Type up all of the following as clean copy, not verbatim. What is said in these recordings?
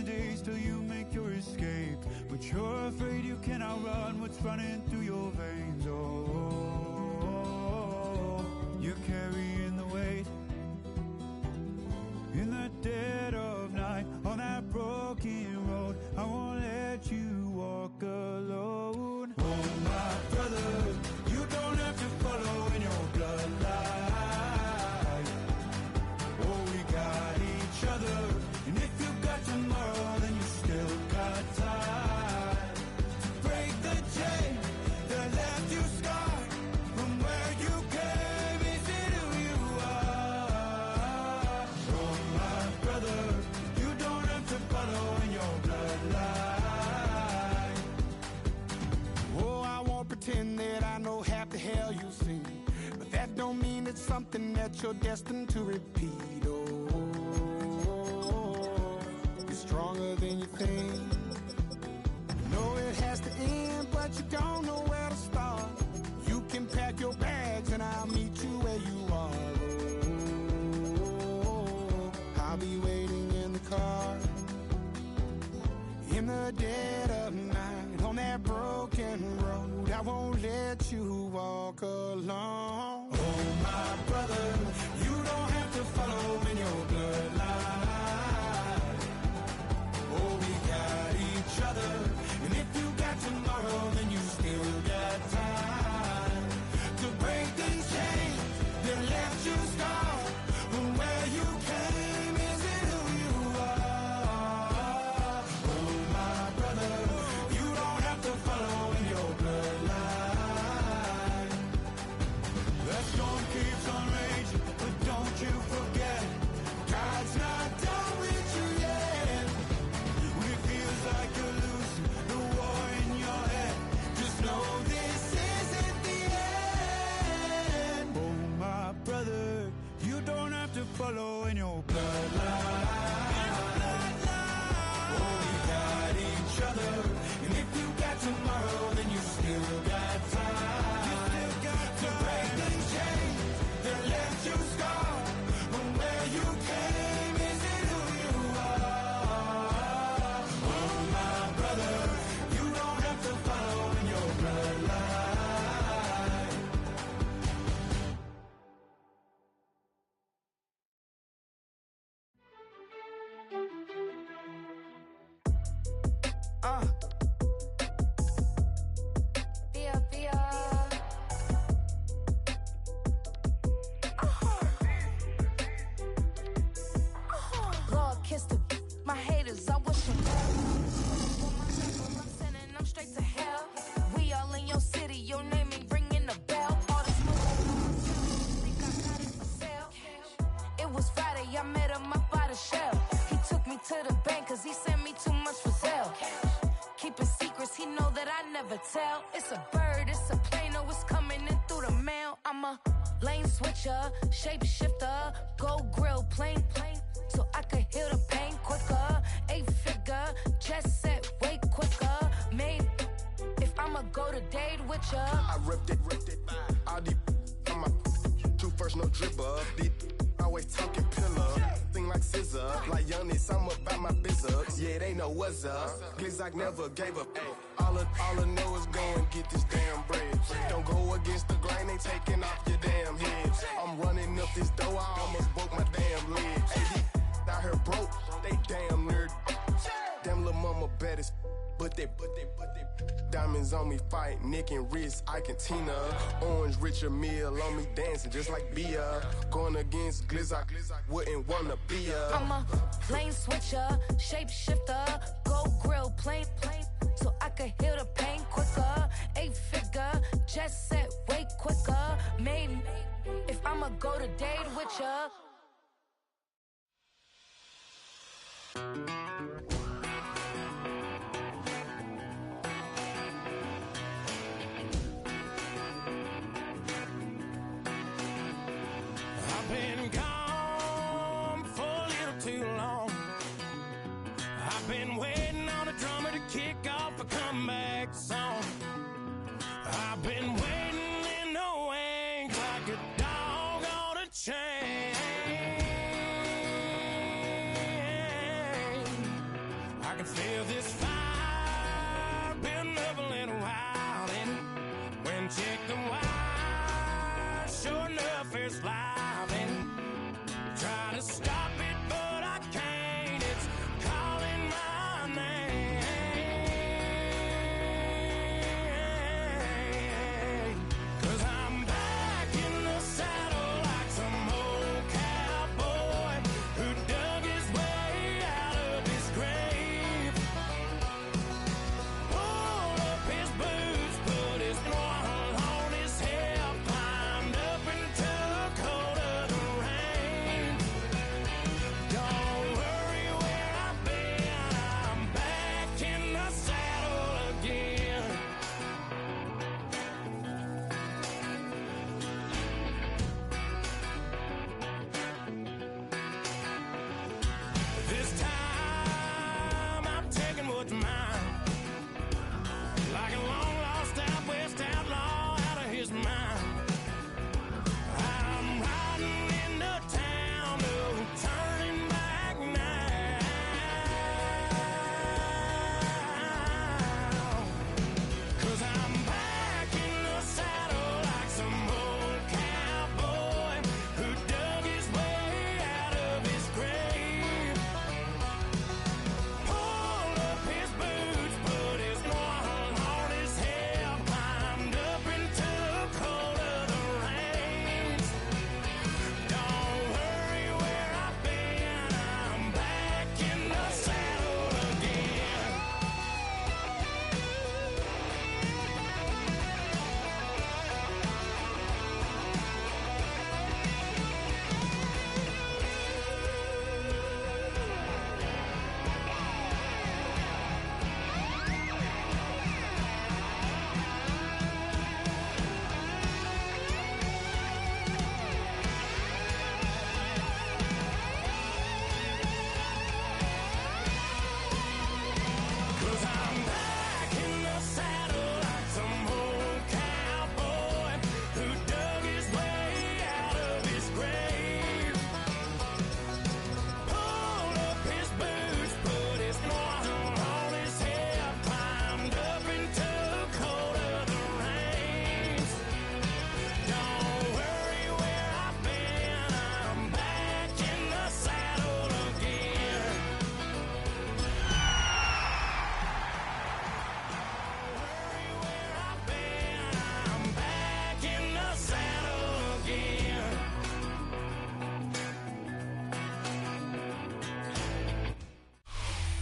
days till you make your escape, but you're afraid you can outrun what's running through your veins. Oh, you're carrying the weight in the dead of night on that broken road. I won't let you walk alone. Oh, my brother, you don't have to follow in your bloodline. Oh, we got each other, and if you got tomorrow, then you still got time to break the chain that left you scarred from where you came. Is it who you are? Oh, my brother, you don't have to follow in your bloodline. Oh, I won't pretend that I know half the hell you've seen, but that don't mean it's something that you're destined to repeat. Oh, you're stronger than you think. You know it has to end, but you don't know where to start. You can pack your bags and I'll meet you where you are. Oh, I'll be waiting in the car in the dead of night on that broken road. I won't let you walk alone. Oh, my brother, you don't have to follow in your bloodline. Oh, we got each other, and if you got tomorrow, then you still got time to break the chains that left you scarred from where you came. Is it who you are? Oh, my brother, you don't have to follow in your bloodline. The storm keeps on raging, but don't you forget, God's not done with you yet. When it feels like you're losing the war in your head, just know this isn't the end. Oh, my brother, you don't have to follow in your bloodline. Oh, we got each other, and if you got tomorrow, then you still got time. You still got to break the chain that left you scarred from where you came. Is it who you are? Oh, my brother, you don't have to follow in your bloodline. Lord, kiss the my haters, I wish them well. I'm sending them straight to hell. We all in your city, your name ain't ringing the bell. All this moves, think I got it for sale. It was Friday, I met him up by the shell. He took me to the bank, cause he sent me too much for sale. Keeping secrets, he know that I never tell. It's a bird, it's a plane, oh, it's coming in through the mail. I'm a lane switcher, shapeshifter, go grill, plane, so I could heal the pain quicker. 8-figure, jet set, way quicker. Maybe if I'ma go to date with ya. I ripped it, all these on my true first, no dribble. These always talking pillar, thing like scissor. Like youngest, I'm about my business. Yeah, they know what's up. Glizzock never gave up. All I know is go and get this damn bread. Don't go against the grain, they taking off your damn head. I'm running up this door, I almost broke my damn leg. Hey, out here broke, they damn nerd. Damn little mama bad as but they diamonds on me fight, neck and wrist, I can Tina. Orange Richard Mill on me dancing just like Bia. Going against Glizzock, wouldn't wanna be a. I'm a lane switcher, shapeshifter, go grill, plane, so I could heal the pain quicker. 8-figure, jet set, way quicker. Maybe if I'ma go to date with ya. I've been gone for a little too long. I've been waiting on a drummer to kick off a comeback song. I've been waiting in the wings like a dog on a chain.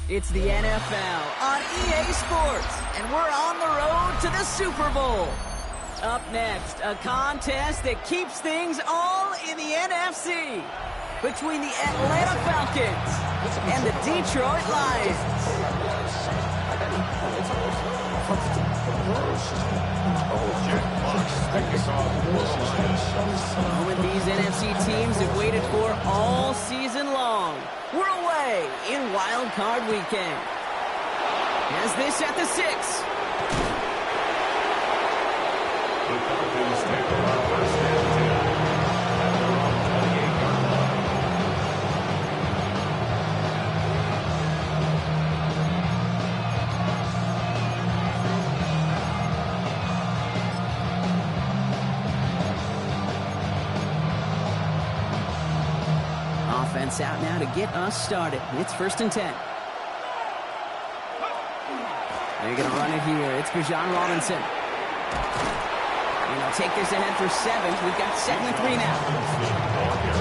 It's the NFL on EA Sports, and we're on the road to the Super Bowl. Up next, a contest that keeps things all in the NFC between the Atlanta Falcons and the Detroit Lions. The moment these NFC teams have waited for all season long. We're away in Wildcard weekend. As this at the 6. The Falcons take over first and 10 at their own 28-yard line. Offense out now to get us started. It's 1st and 10. They're going to run it here. It's Bijan Robinson. And they'll take this ahead for 7. We've got 2nd and 3 now.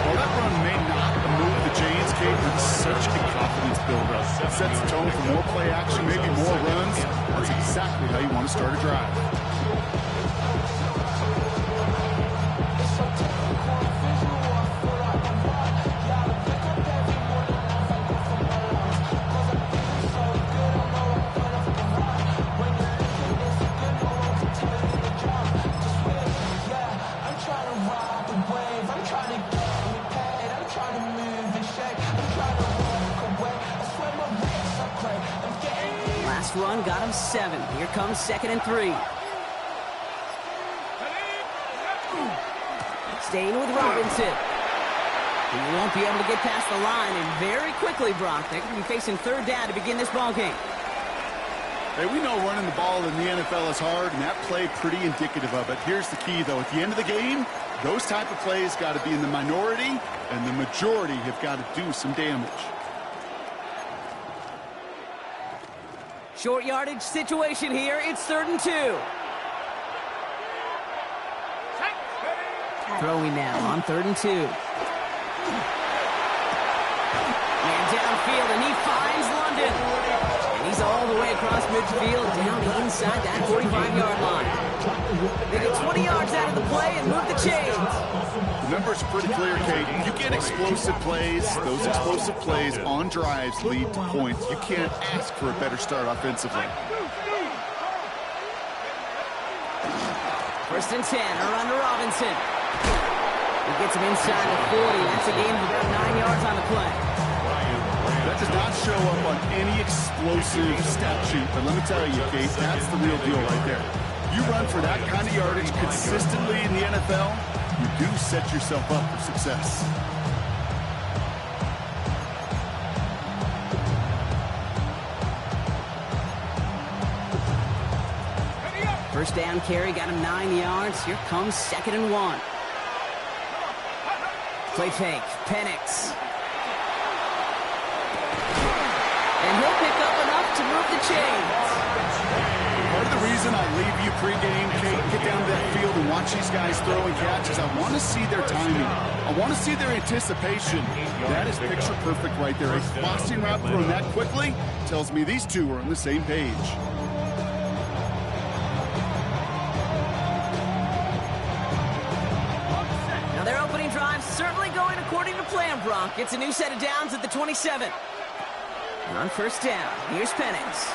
Well, that run may not move the chains, Kate, but it's such a confidence builder. It sets the tone for more play action, maybe more runs. That's exactly how you want to start a drive. Run got him 7. Here comes 2nd and 3. Staying with Robinson. He won't be able to get past the line, and very quickly, Brock, they're going to be facing 3rd down to begin this ball game. Hey, we know running the ball in the NFL is hard, and that play pretty indicative of it. Here's the key, though. At the end of the game, those type of plays got to be in the minority, and the majority have got to do some damage. Short yardage situation here. It's 3rd and 2. Throwing now on 3rd and 2. And downfield, and he finds London. And he's all the way across midfield, down inside that 45-yard line. They get 20 yards out of the play and move the chains. The numbers are pretty clear, Kate. You get explosive plays. Those explosive plays on drives lead to points. You can't ask for a better start offensively. 1st and 10, a run to Robinson. He gets him inside the 40. That's a gain of about 9 yards on the play. That does not show up on any explosive stat sheet, but let me tell you, Kate, that's the real deal right there. You run for that kind of yardage consistently in the NFL, you do set yourself up for success. First down carry, got him 9 yards. Here comes 2nd and 1. Play fake, Penix. And he'll pick up enough to move the chains. Part of the reason I leave you pregame, Kate, get down to that field and watch these guys throw and catch is I want to see their timing. I want to see their anticipation. That is picture perfect right there. A crossing route thrown that quickly tells me these two are on the same page. Now their opening drive certainly going according to plan, Brock. It's a new set of downs at the 27. On 1st down, here's Penix.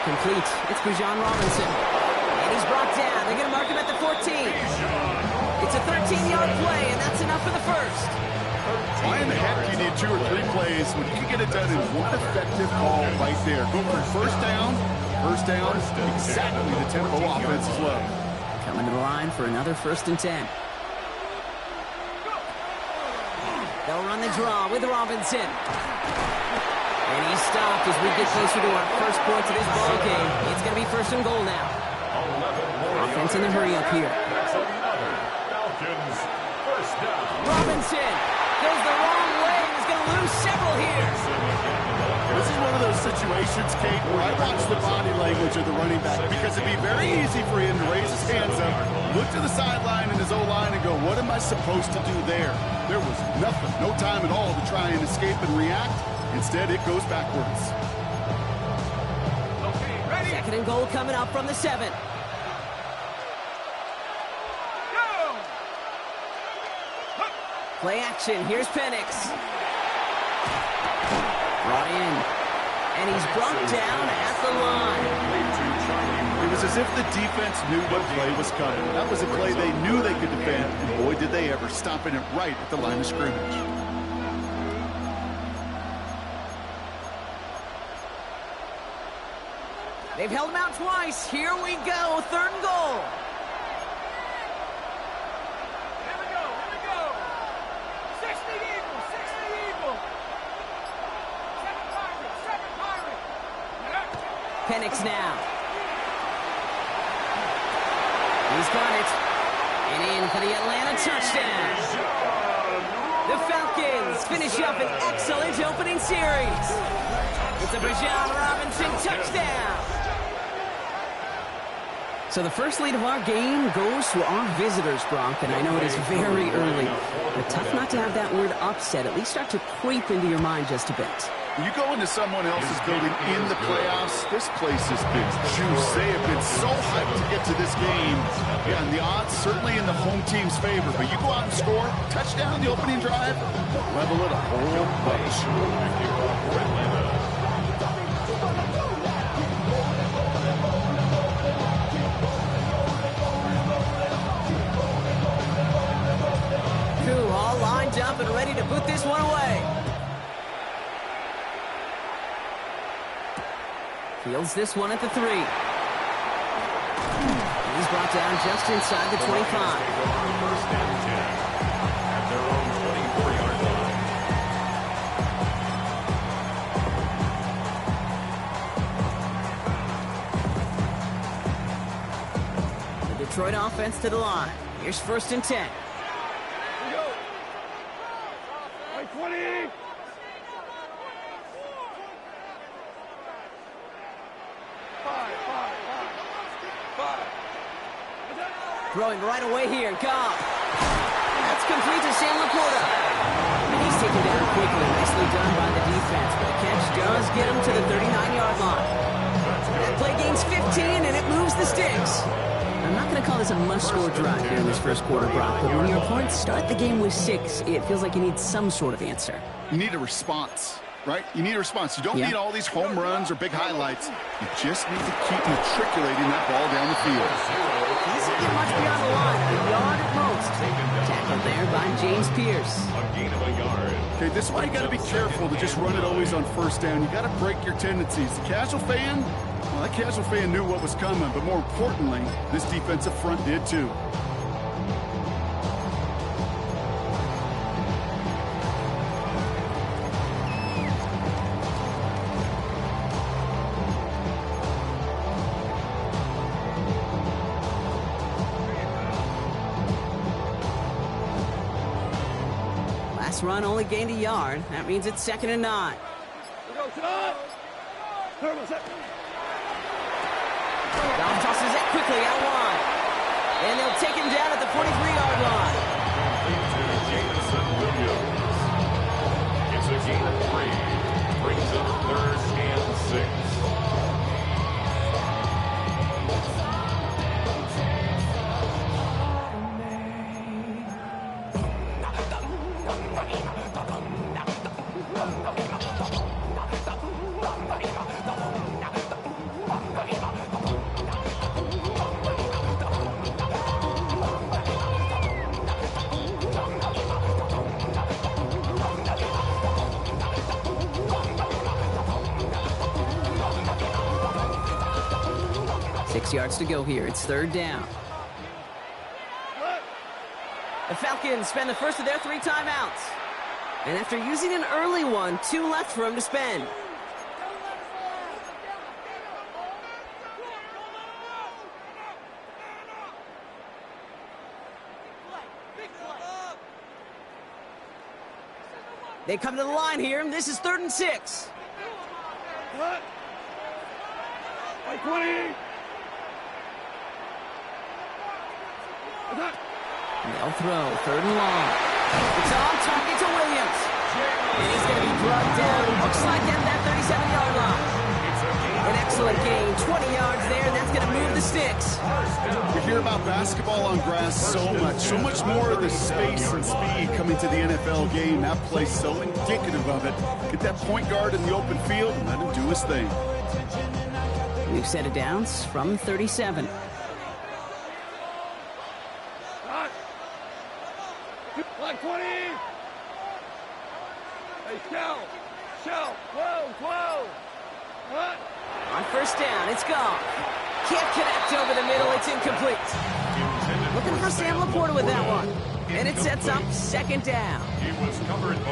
Complete. It's Bijan Robinson. And he's brought down. They're going to mark him at the 14. It's a 13-yard play, and that's enough for the first. Why in the heck do you need 2 or 3 plays when you can get it done in one effective call right there? Go for first down, exactly the tempo offense as well. Coming to the line for another 1st and 10. They'll run the draw with Robinson. And he's stopped as we get closer to our first points of this ball game. It's going to be 1st and goal now. Offense in the hurry up here. Robinson goes the wrong way. He's going to lose several here. This is one of those situations, Kate, where I watch the body language of the running back because it'd be very easy for him to raise his hands up, look to the sideline in his O-line and go, what am I supposed to do there? There was nothing, no time at all to try and escape and react. Instead, it goes backwards. Okay, ready. Second and goal coming up from the 7. Play action. Here's Penix. Brought in. And he's brought down at the line. It was as if the defense knew what play was coming. That was a play they knew they could defend, and boy, did they ever, stopping it right at the line of scrimmage. They've held him out twice. Here we go. Third and goal. Penix now. He's got it. And in for the Atlanta touchdown. The Falcons finish up an excellent opening series. It's a Bijan Robinson touchdown. So the first lead of our game goes to our visitors, Brock, and I know it is very early, but tough not to have that word upset at least start to creep into your mind just a bit. You go into someone else's building in the playoffs, this place has been juice. They have been so hyped to get to this game. Yeah, and the odds certainly in the home team's favor. But you go out and score, touchdown, the opening drive, level it a whole bunch. Cool, all lined up and ready to put this one away. Fields this one at the 3. He's brought down just inside the 25. First and 10 at their own 24-yard line. The Detroit offense to the line. Here's first and 10. Right 20. Throwing right away here, Goff. That's complete to Sam Laporta. And he's taken down quickly. Nicely done by the defense, but the catch does get him to the 39-yard line. That play gains 15, and it moves the sticks. I'm not going to call this a must-score drive here in this first quarter, Brock, but when your opponents start the game with 6, it feels like you need some sort of answer. You need a response, right? You need a response. You don't need all these home runs or big highlights. You just need to keep matriculating that ball down the field. Doesn't get much beyond the line, a yard at most. Tackled there by James Pierce. A gain of a yard. Okay, this is why you got to be careful to just run it always on first down. You got to break your tendencies. The casual fan, well, that casual fan knew what was coming, but more importantly, this defensive front did too. Last run only gained a yard. That means it's 2nd and 9. Goff tosses it quickly out wide. And they'll take him down at the 43-yard line. It's a gain of 3. Brings up 3rd and 6. Yards to go here. It's 3rd down. The Falcons spend the first of their 3 timeouts. And after using an early one, 2 left for them to spend. They come to the line here, and this is 3rd and 6. Like 20. They'll throw, 3rd and long. It's on target to Williams. And he's going to be brought down, looks like at that 37-yard line. An excellent gain, 20 yards there, and that's going to move the sticks. You hear about basketball on grass so much more of the space and speed coming to the NFL game. That play's so indicative of it. Get that point guard in the open field and let him do his thing. New set of downs from 37. Like 20. Hey, Shell. Whoa. On 1st down, it's gone. Can't connect over the middle, it's incomplete. Looking for Sam Laporta with that one. And it sets up 2nd down.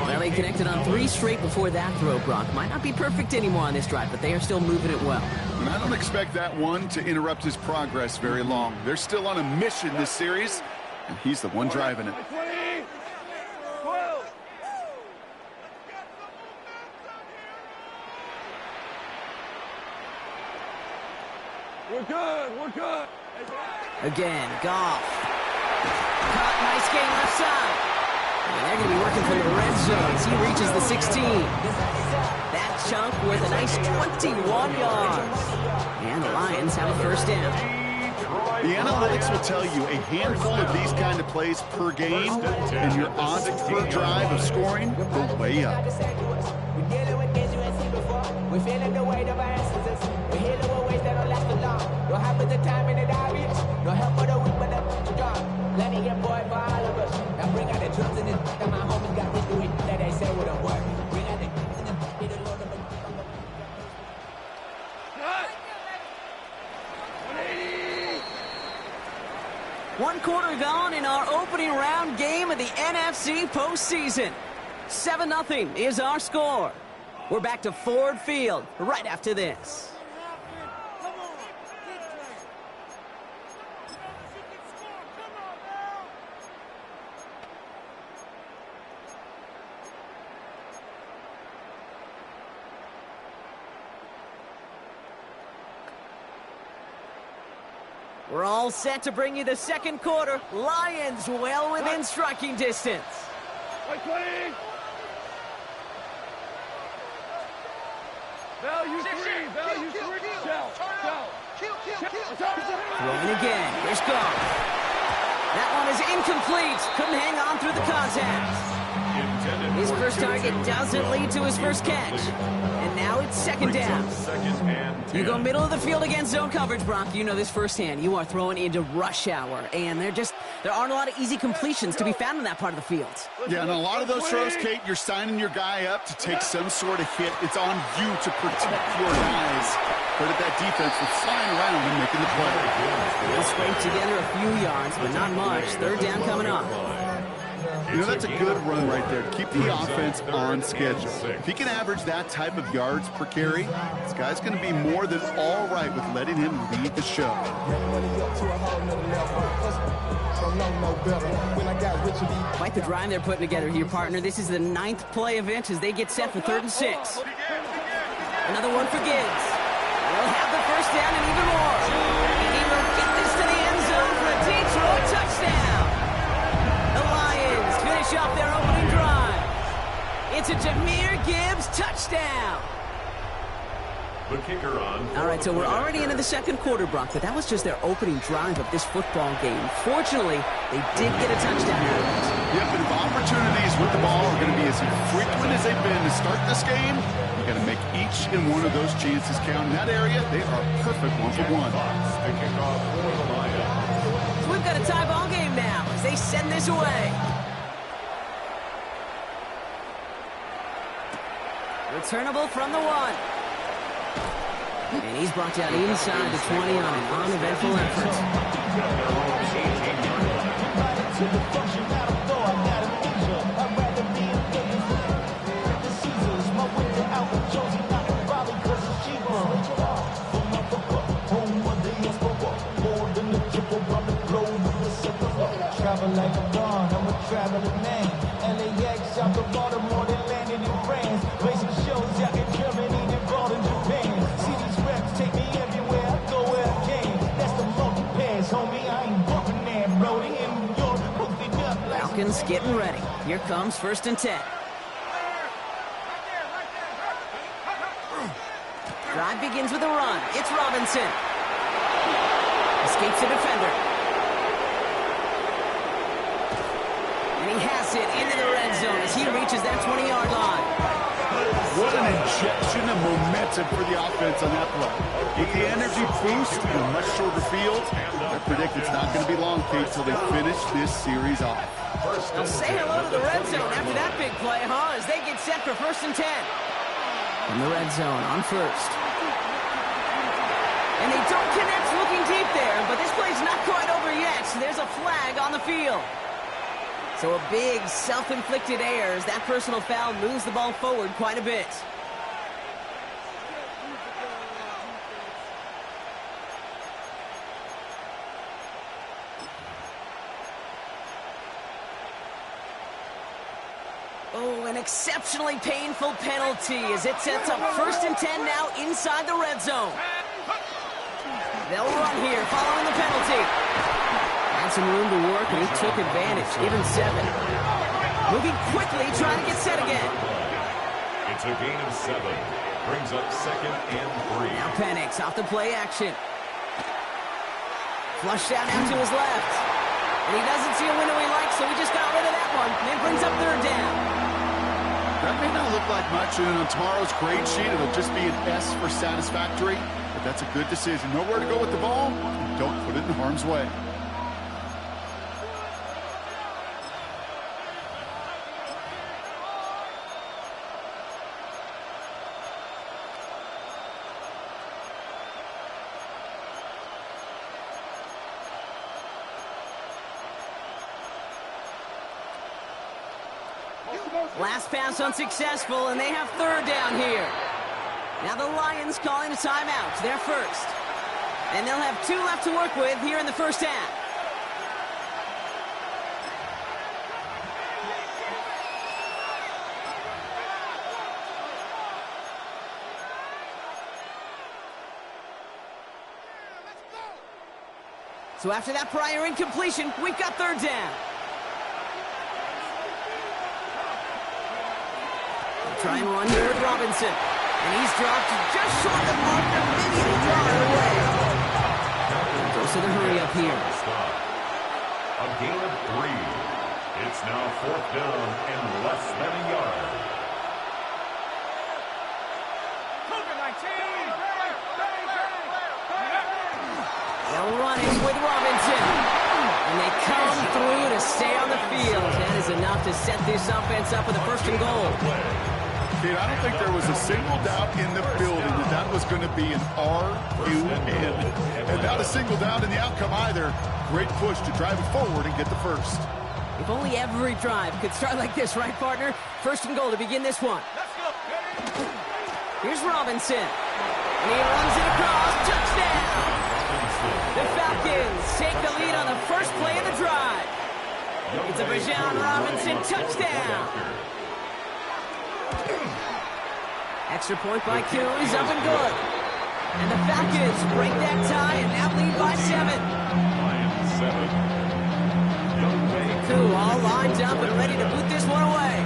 Well, they connected on 3 straight before that throw, Brock. Might not be perfect anymore on this drive, but they are still moving it well. And I don't expect that one to interrupt his progress very long. They're still on a mission this series, and he's the one driving it. We're good. Again, Goff. Caught, nice game left side. And they're going to be working from the red zone as he reaches the 16. That chunk worth a nice 21 yards. And the Lions have a 1st down. The analytics will tell you a handful of these kind of plays per game, and your odds per drive of scoring go way up. We're feeling the weight of our ancestors. We're healing with ways that don't last for long. Don't have the time in the obvious. No help for the weak, but the strong. Let me get boy for all of us. Now bring out the drums and that my homies got me do it. That they say wouldn't work. Bring out the need a load of a 180. 1 quarter gone in our opening round game of the NFC postseason. 7-0 is our score. We're back to Ford Field right after this. We're all set to bring you the 2nd quarter. Lions well within striking distance. Like 20. Value 3. Shell. Throwing again. Here's Goff. That one is incomplete. Couldn't hang on through the contact. His first target doesn't lead to his first catch. And now it's 2nd down. You go middle of the field against zone coverage, Brock. You know this firsthand. You are throwing into rush hour. And there aren't a lot of easy completions to be found in that part of the field. Yeah, and a lot of those throws, Kate, you're signing your guy up to take some sort of hit. It's on you to protect your guys. Credit that defense for flying around and making the play. They'll scrape together a few yards, but not much. 3rd down coming up. You know, that's a good run right there to keep the offense on schedule. If he can average that type of yards per carry, this guy's going to be more than all right with letting him lead the show. Quite the drive they're putting together here, partner. This is the 9th play event as they get set for 3rd and 6. Another one for Gibbs. They'll have the 1st down and even more. And he will get this to the end zone for a Detroit touchdown. The Lions finish off their opening drive. It's a Jahmyr Gibbs touchdown. The kicker on. All right, so we're already into the 2nd quarter, Brock, but that was just their opening drive of this football game. Fortunately, they did get a touchdown out of it. Yep, and if opportunities with the ball are going to be as frequent as they've been to start this game, you got to make each and one of those chances count. In that area, they are a perfect 1-for-1. The kickoff for the Lions. So we've got a tie ball game now as they send this away. Returnable from the 1. And he's brought down inside the 20 on an uneventful effort. Travel like a dawn, I'm a traveling man. LAX out to Baltimore, they landed in France. Racing shows out in Germany and brought in Japan. Falcons getting ready. Here comes 1st and 10. Drive begins with a run. It's Robinson. Escapes the defender. And he has it into the red zone as he reaches that 20-yard line. What an injection of momentum for the offense on that play. With the energy boost and a much shorter field, I predict it's not going to be long, Kate, till they finish this series off. They'll say hello to the red zone after that big play, huh? As they get set for 1st and 10. From the red zone on 1st. And they don't connect looking deep there, but this play's not quite over yet. There's a flag on the field. So a big self-inflicted error as that personal foul moves the ball forward quite a bit. Oh, an exceptionally painful penalty as it sets up 1st and 10 now inside the red zone. They'll run here following the penalty. Had some room to work, and he took advantage, given 7. Moving quickly, trying to get set again. It's a gain of 7. Brings up 2nd and 3. Now Penix off the play action. Flushed out now to his left. And he doesn't see a window he likes, so he just got rid of that one. And it brings up 3rd down. That may not look like much, and on tomorrow's grade sheet, it'll just be an S for satisfactory. But that's a good decision. Nowhere to go with the ball, and don't put it in harm's way. Last pass unsuccessful, and they have 3rd down here. Now the Lions calling a timeout. They're 1st. And they'll have 2 left to work with here in the 1st half. So after that prior incompletion, we've got 3rd down. Try and run here with Robinson. And he's dropped just short of the marker, maybe he'll draw it away. Goes to the hurry up here. A gain of 3. It's now 4th down and less than a yard. They'll run it with Robinson. And they come through to stay on the field. That is enough to set this offense up with a 1st and goal. I don't think there was a single doubt in the building that that was going to be an R-U-N. And not a single doubt in the outcome either. Great push to drive it forward and get the 1st. If only every drive could start like this, right, partner? 1st and goal to begin this one. Here's Robinson. And he runs it across. Touchdown! The Falcons take the lead on the first play of the drive. It's a Bijan Robinson touchdown. Extra point by Q is up and good. And the Falcons break that tie and now lead by 7. Q all lined up and ready to boot this one away.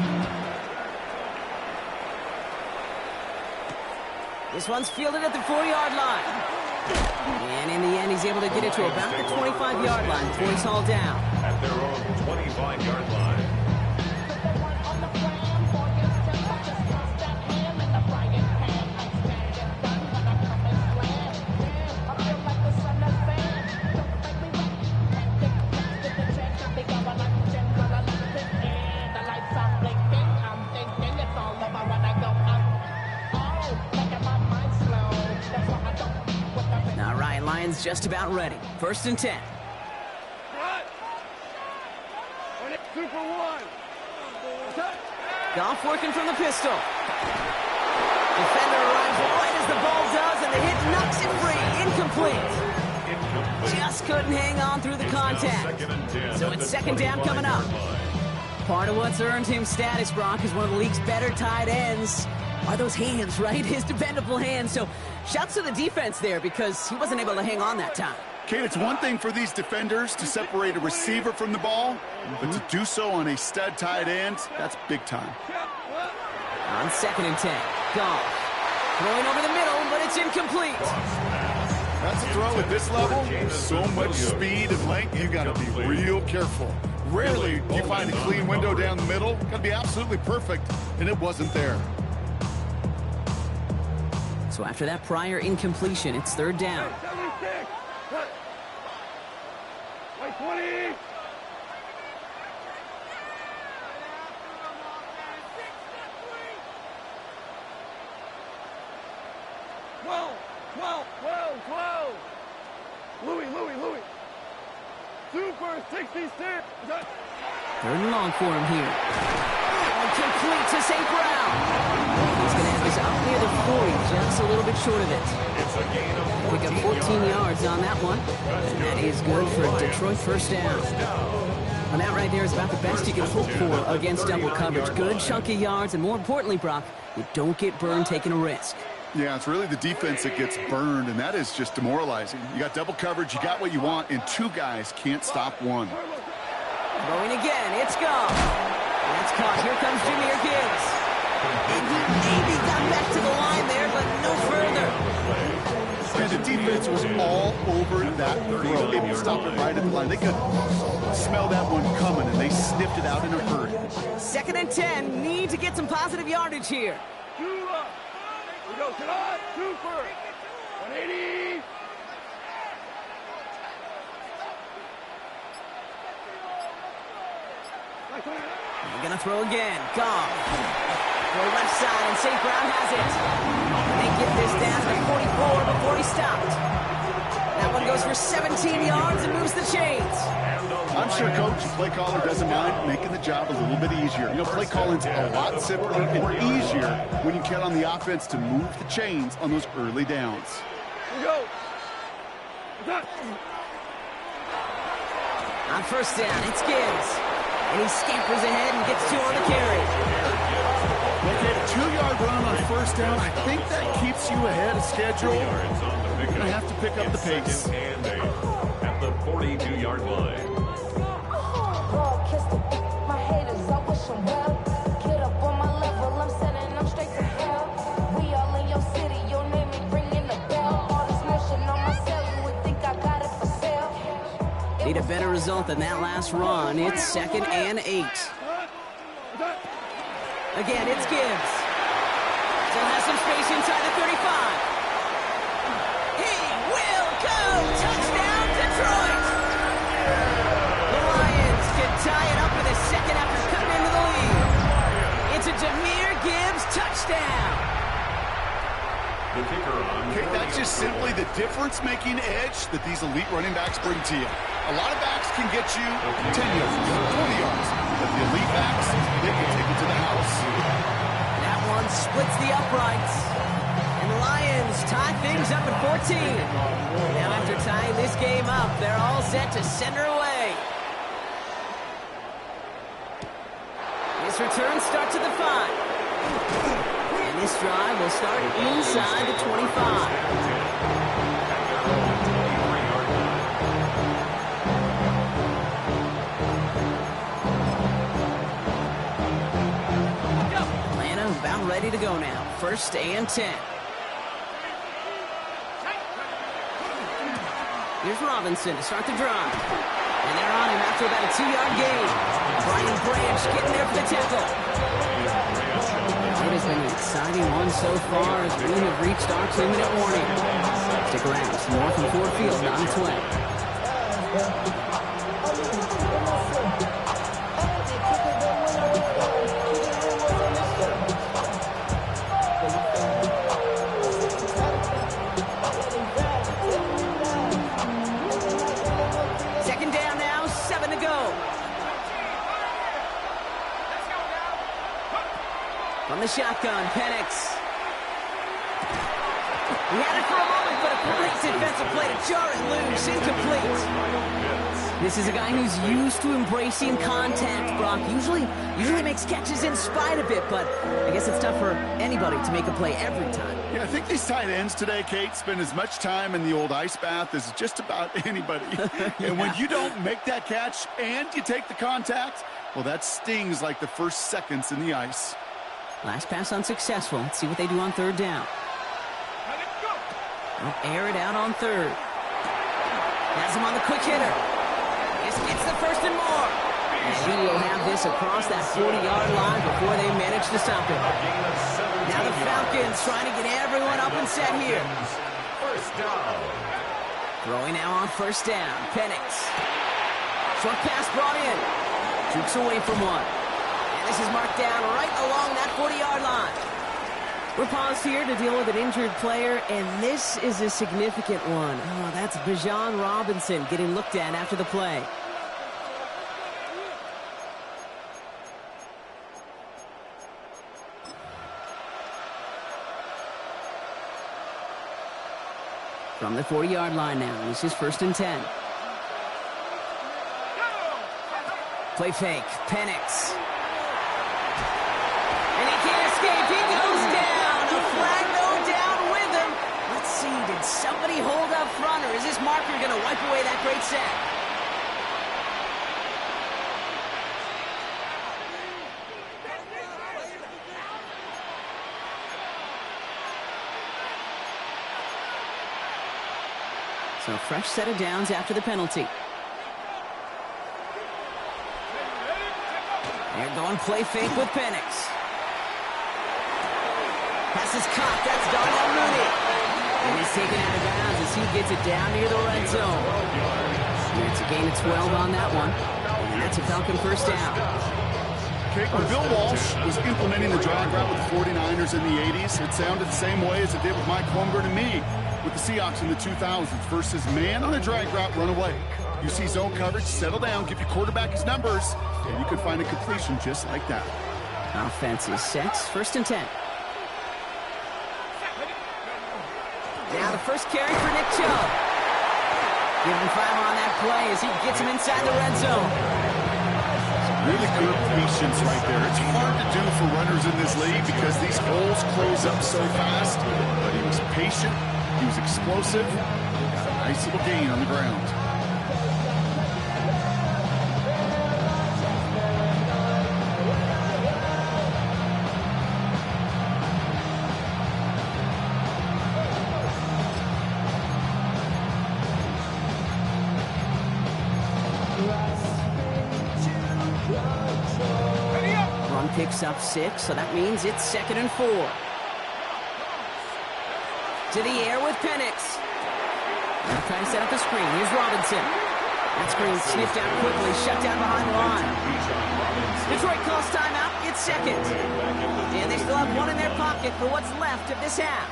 This one's fielded at the 4-yard line. And in the end, he's able to get it to about the 25-yard line before he's hauled down. At their own 25-yard line. Lions just about ready. 1st and 10. Goff working from the pistol. Defender arrives right as the ball does, and the hit knocks it free. Incomplete. Just couldn't hang on through the contact. So it's 2nd down coming up. Part of what's earned him status, Brock, is one of the league's better tight ends. Are those hands, right? His dependable hands. So shouts to the defense there because he wasn't able to hang on that time. Kate, it's one thing for these defenders to separate a receiver from the ball, but to do so on a stud tight end, that's big time. On 2nd and 10, Goff throwing over the middle, but it's incomplete. That's a throw at this level. So much speed and length, you got to be real careful. Rarely do you find a clean window down the middle. Got to be absolutely perfect, and it wasn't there. So after that prior incompletion, it's 3rd down. Wait, 20. Louis. Super 66. 3rd and long for him here. Complete to St. Brown. He's going to have this out near the 40, just a little bit short of it. Pick up 14 yards on that one. And that is good for a Detroit 1st down. And that right there is about the best you can hope for against double coverage. Good chunky yards, and more importantly, Brock, you don't get burned taking a risk. Yeah, it's really the defense that gets burned, and that is just demoralizing. You got double coverage, you got what you want, and 2 guys can't stop one. Throwing again, it's gone. That's caught. Here comes Jahmyr Gibbs. And he maybe got back to the line there, but no further. And the defense was all over that throw. Able to stop it right at the line. They could smell that one coming, and they sniffed it out in a hurry. 2nd and 10. Need to get some positive yardage here. We go, Shalot, super. 180. They're going to throw again. Goff. Throw left side, and St. Brown has it. And they get this down to 44 before he stopped. That one goes for 17 yards and moves the chains. I'm sure coach, the play caller doesn't mind making the job a little bit easier. You know, play calling's a lot simpler and easier when you count on the offense to move the chains on those early downs. We go. On 1st down, it's Gibbs. And he scampers ahead and gets 2 on the carry. Okay, a 2-yard run on 1st down. I think that keeps you ahead of schedule. You're going to have to pick up the pace. At the 42-yard line. God kissed him. My haters, I wish him well. Get up on my level, I'm sending them straight to hell. We all in your city, your name ain't ringing the bell. All this motion on my cell, you would think I got it for sale. Need a better result than that last run. It's 2nd and 8. Again, it's Gibbs. Still has some space inside the 35. He will go! Touchdown, Detroit! The Lions can tie it up with a 2nd after cutting into the lead. It's a Jahmyr Gibbs touchdown. The kicker on. Okay, that's just simply the difference-making edge that these elite running backs bring to you. A lot of backs can get you 10 yards, 20 yards, but the elite backs, they can take it to the house. That one splits the uprights. And the Lions tie things up at 14. Now after tying this game up, they're all set to send her away. This return starts at the 5. And this drive will start inside the 25. About ready to go now. 1st and 10. Here's Robinson to start the drive. And they're on him after about a 2-yard gain. Brian Branch getting there for the tackle. It has been an exciting one so far as we have reached our 2-minute warning. Stick around. It's more from Ford Field on its way. From the shotgun, Penix. He had it for a moment, but a great defensive play to jar it loose. Incomplete. This is a guy who's used to embracing contact, Brock. Usually makes catches in spite of it, but I guess it's tough for anybody to make a play every time. Yeah, I think these tight ends today, Kate, spend as much time in the old ice bath as just about anybody. Yeah. And when you don't make that catch and you take the contact, well, that stings like the first seconds in the ice. Last pass unsuccessful. Let's see what they do on third down. They'll air it out on third. Has him on the quick hitter. This gets the first and more. And he will have this across that 40-yard line before they manage to stop it. Now the Falcons trying to get everyone up and set here. First down. Throwing now on first down. Penix. Short pass brought in. Jukes away from one. And this is marked down right along that 40-yard line. We're paused here to deal with an injured player, and this is a significant one. Oh, that's Bijan Robinson getting looked at after the play. From the 40-yard line now, this is 1st and 10. Play fake, Penix. And he can't escape, he goes down. A flag go down with him. Let's see, did somebody hold up front, or is this marker going to wipe away that great sack? So fresh set of downs after the penalty. They're going play fake with Penix. Pass is caught. That's Darnell Mooney. And he's taken out of bounds as he gets it down near the red zone. And it's a gain of 12 on that one. And that's a Falcon first down. Okay, when Bill Walsh was implementing the drag route with the 49ers in the 80s, it sounded the same way as it did with Mike Holmgren and me with the Seahawks in the 2000s versus man on a drag route, run away. You see zone coverage, settle down, give your quarterback his numbers, and you can find a completion just like that. Offense is set. 1st and 10. Now the first carry for Nick Chubb. Give him 5 on that play as he gets him inside the red zone. Really good patience right there. It's hard to do for runners in this league because these holes close up so fast. But he was patient. He was explosive. Got a nice little gain on the ground. Run picks up 6, so that means it's 2nd and 4. To the air with Penix. Now trying to set up the screen. Here's Robinson. That screen sniffed out quickly, shut down behind the line. Detroit calls timeout. It's 2nd. And they still have 1 in their pocket for what's left of this half.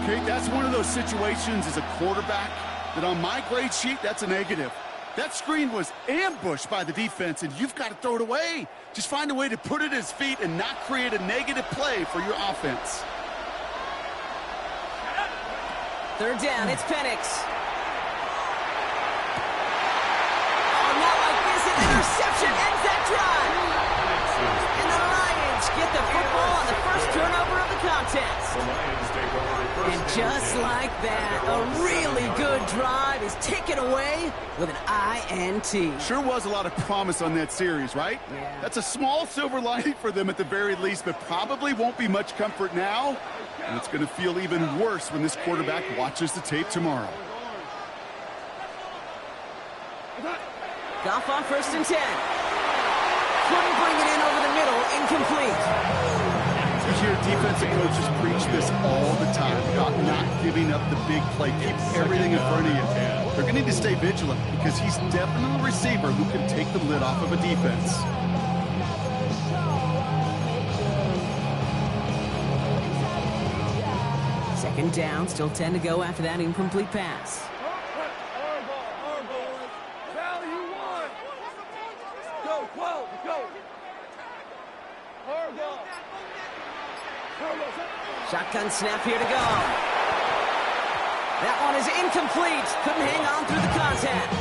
Okay, that's one of those situations as a quarterback that on my grade sheet, that's a negative. That screen was ambushed by the defense, and you've got to throw it away. Just find a way to put it at his feet and not create a negative play for your offense. 3rd down, it's Penix. Oh, not like this. An interception ends that drive. And the Lions get the football on the first turnover of the contest. And just like that, a really good drive is taken away with an INT. Sure was a lot of promise on that series, right? Yeah. That's a small silver lining for them at the very least, but probably won't be much comfort now. And it's going to feel even worse when this quarterback watches the tape tomorrow. Goff on 1st and 10. Couldn't bring it in over the middle, incomplete. You hear defensive coaches preach this all the time about not giving up the big play. Keep everything in front of you. They're going to need to stay vigilant because he's definitely a receiver who can take the lid off of a defense. Second down, still 10 to go after that incomplete pass. Shotgun snap here to go. That one is incomplete. Couldn't hang on through the contact.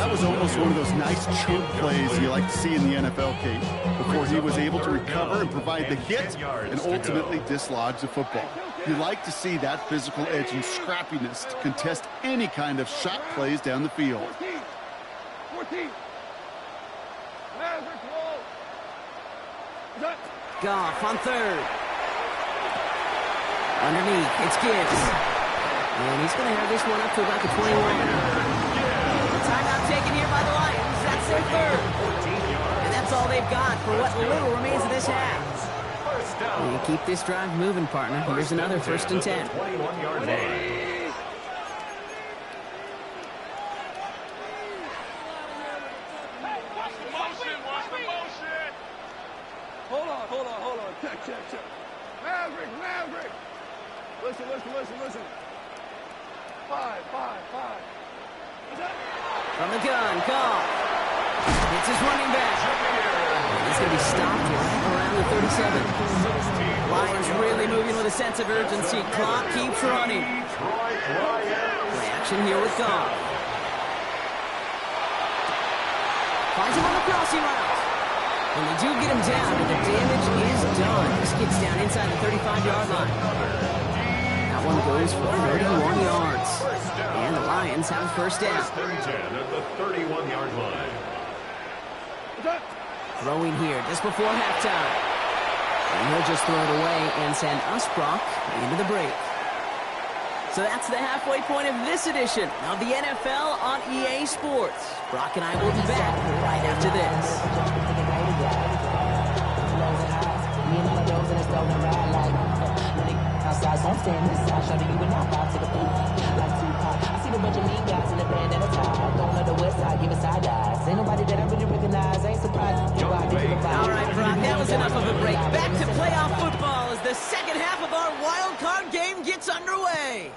that was almost one of those nice chunk plays you like to see in the NFL, Kate, before he was able to recover and provide the hit and ultimately dislodge the football. You like to see that physical edge and scrappiness to contest any kind of shot plays down the field. 14. Goff on third. Underneath, it's Gibbs. And he's going to have this one up to about the 21. Timeout taken here by the Lions. That's their third. And that's all they've got for what little remains of this half. You keep this drive moving, partner. Here's another 1st and 10. 21-yard line. Hold on. Check. Maverick. Listen. 5. From the gun, Goff. It's his running back. He's going to be stopped right around the 37. Lions really moving with a sense of urgency. Clock keeps running. Play action here with Goff. Finds him on the crossing route. And they do get him down, and the damage is done. This gets down inside the 35-yard line. That one goes for 31 yards. And the Lions have a 1st down. 1st and 10 at the 31-yard line. Throwing here just before halftime. And he'll just throw it away and send us, Brock, into the break. So that's the halfway point of this edition of the NFL on EA Sports. Brock and I will be back right after this. So I'm standing inside, shouting you and I vibe to the beat. Like Tupac, I see a bunch of mean guys in the band and a tie. Going to the west side, giving side eyes. Ain't nobody that I really recognize, ain't surprised. All right, Brock, that was enough of a break. Back to playoff football as the second half of our wild card game gets underway.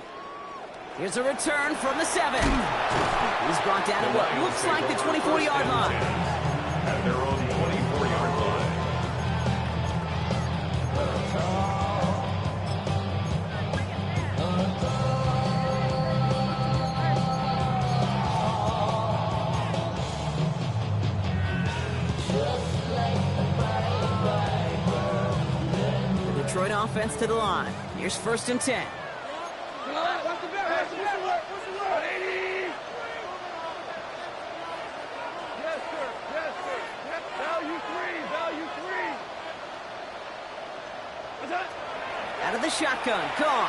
Here's a return from the 7. He's brought down to what looks like the 24-yard line. At their own 24-yard line. Detroit offense to the line. Here's 1st and 10. What's the word? Yes, sir. Value three. What's that? Out of the shotgun, Goff.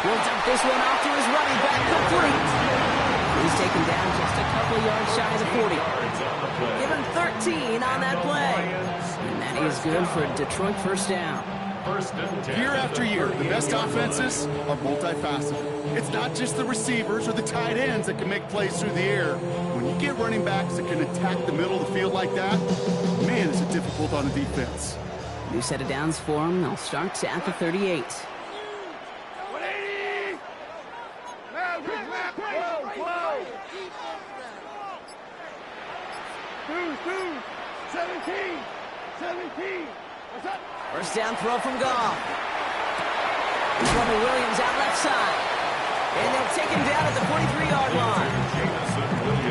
He'll dump this one off to his running back, complete. He's taken down just a couple yards shy of the 40. Given 13 on that play. And that is good for a Detroit 1st down. Year after year, the best offenses are multifaceted. It's not just the receivers or the tight ends that can make plays through the air. When you get running backs that can attack the middle of the field like that, man, is it difficult on the defense. New set of downs for him. They'll start at the 38. 180! Maverick, 12. 17. What's up? 1st down throw from Goff. He's running Williams out left side. And they'll take him down at the 43-yard line.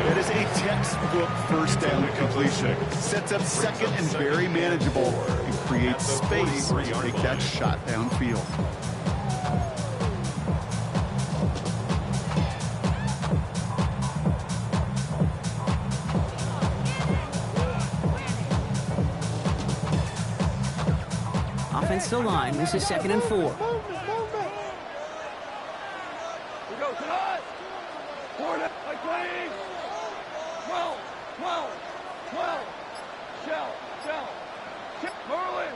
That is a textbook 1st down completion. Sets up 2nd and very manageable and creates space to take that shot downfield. Offensive line. This is 2nd and 4. We go tonight. Forward, like 20. 12. Shell. Whirling.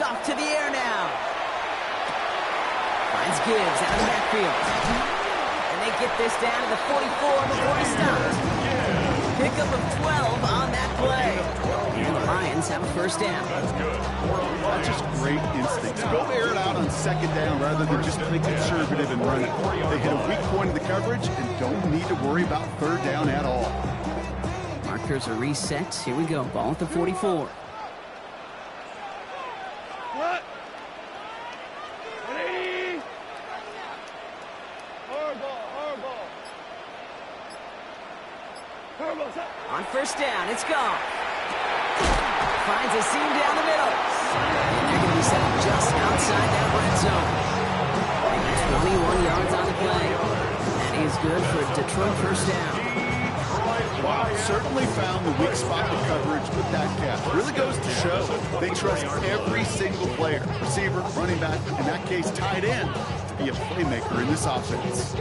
Off to the air now. Finds Gibbs out of the backfield. And they get this down to the 44 before he stops. Pickup of 12 on that play. And the Lions have a 1st down. That's good. That's just great instincts. Go air it out on 2nd down rather than just play conservative and run it. They hit a weak point in the coverage and don't need to worry about 3rd down at all. Markers are reset. Here we go. Ball at the 44. What? 180. Hard ball. On first down, it's gone. Finds a seam down the middle. And they're going to be set up just outside that red zone. 21 yards on the play. That is good for a Detroit first down. Wow, certainly found the weak spot in coverage with that catch. Really goes to show they trust every single player, receiver, running back, in that case tight end, to be a playmaker in this offense.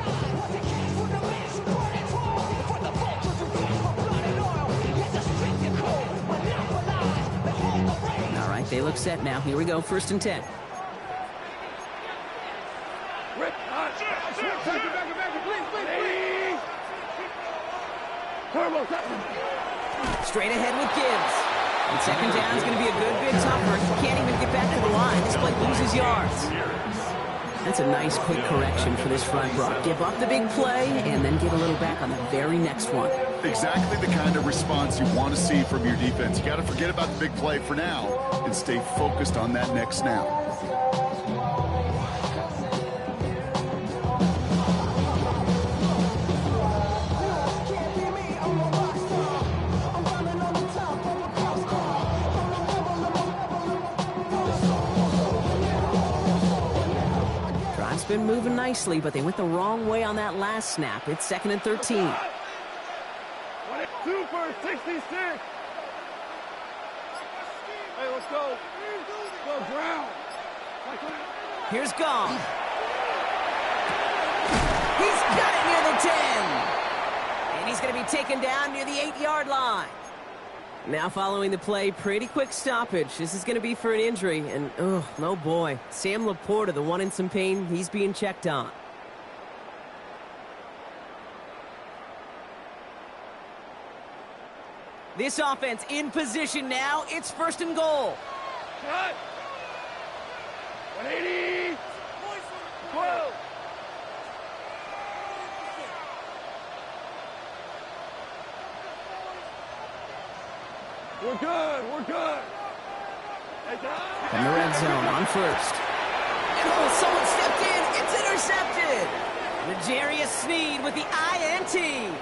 All right, they look set now. Here we go, 1st and 10. Straight ahead with Gibbs. And 2nd down is going to be a good bit tougher. He can't even get back to the line. This play loses yards. That's a nice quick correction for this front, Brock. Give up the big play and then get a little back on the very next one. Exactly the kind of response you want to see from your defense. You got to forget about the big play for now and stay focused on that next snap. Been moving nicely, but they went the wrong way on that last snap. It's 2nd and 13. 2 for 66. Hey, let's go. Go Brown. Here's Gong. He's got it near the 10. And he's going to be taken down near the 8-yard line. Now following the play, pretty quick stoppage. This is going to be for an injury, and oh boy. Sam Laporta, the one in some pain, he's being checked on. This offense in position now. It's 1st and goal. Cut. 180. 12. We're good. We're good. From the red zone on 1st. And someone stepped in. It's intercepted. L'Jarius Sneed with the INT. And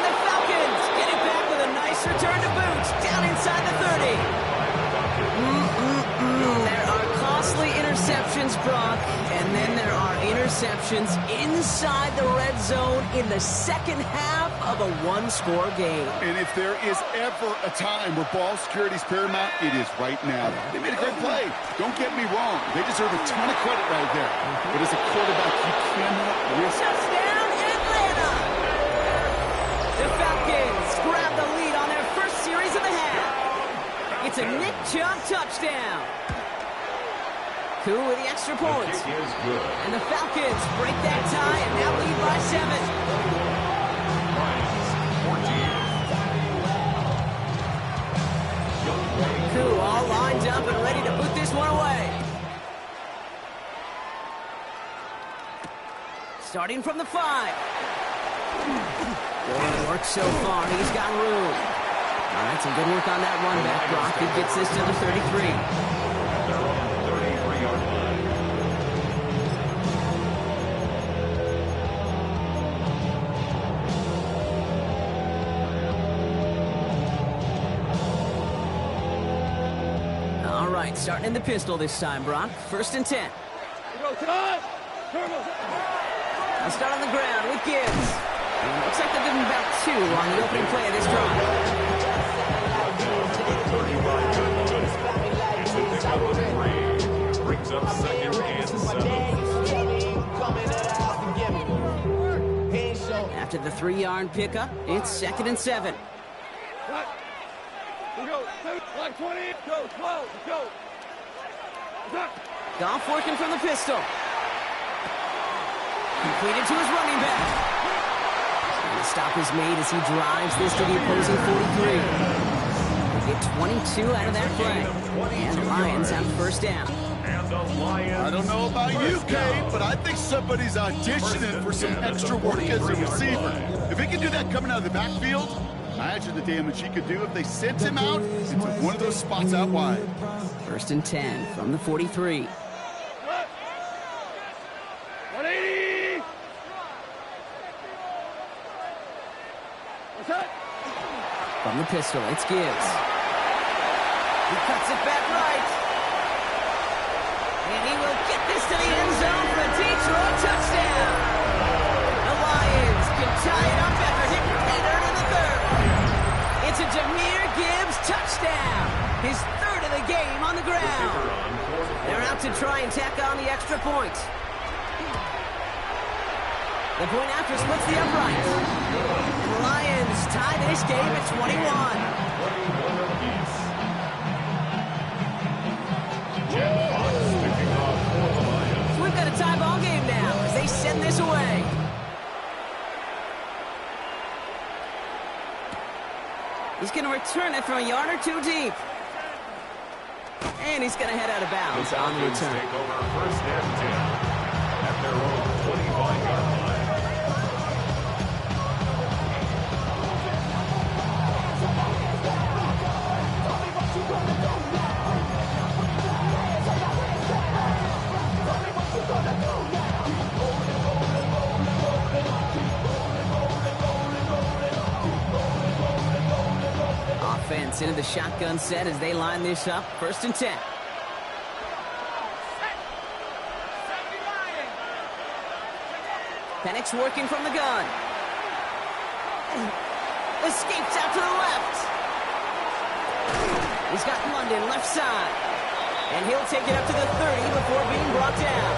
the Falcons get it back with a nice return to boot. Down inside the 30. There are costly interceptions, Brock. And then there are interceptions inside the red zone in the second half of a one-score game. And if there is ever a time where ball security is paramount, it is right now. They made a great play. Don't get me wrong. They deserve a ton of credit right there. But as a quarterback, you cannot risk it. Touchdown, Atlanta! The Falcons grab the lead on their first series of the half. It's a Nick Chubb touchdown. Koo with the extra point. And the Falcons break that tie and now lead by 7. Koo all lined up and ready to put this one away. Starting from the 5. Good work so far. He's got room. All right, some good work on that run back, Brock. He gets this to the 33. Starting in the pistol this time, Brock. 1st and 10. I'll start on the ground with Gibbs. Looks like they'll give him about 2 on the opening play of this drive. Brings up 2nd and 7. After the 3-yard pickup, it's 2nd and 7. We go. Like 20. Go. 12. Go. Goff working from the pistol. Completed to his running back. And the stop is made as he drives this to the opposing 43. They get 22 out of that play. And the Lions have 1st down. I don't know about you, Kate, but I think somebody's auditioning for some extra work as a receiver. If he can do that coming out of the backfield, imagine the damage he could do if they sent him out into one of those spots out wide. 1st and 10 from the 43. 180. From the pistol, it's Gibbs. He cuts it back right. And he will get this to the end zone for a Detroit touchdown. The Lions can tie it up after hitting pay dirt in the third. It's a Jahmyr Gibbs touchdown. His third of the game on the ground. They're out to try and tack on the extra point. The point after splits the upright. And the Lions tie this game at 21. Picking off for the Lions. We've got a tie ball game now as they send this away. He's going to return it from a yard or two deep. And he's going to head out of bounds on the return. Take over first and 10 at their own 25-yard line. Offense into the shotgun set as they line this up. First and 10. Penix working from the gun. Escapes out to the left. He's got London left side. And he'll take it up to the 30 before being brought down.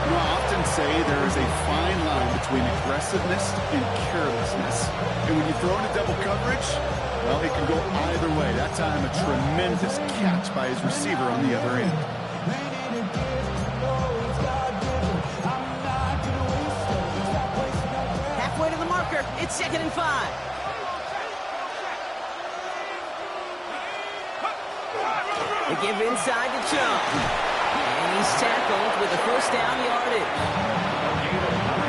You know, I often say there is a fine line between aggressiveness and carelessness. And when you throw into double coverage, well, it can go either way. That time, a tremendous catch by his receiver on the other end. Halfway to the marker. It's 2nd and 5. They give inside to Champ. And he's tackled with a first down yardage.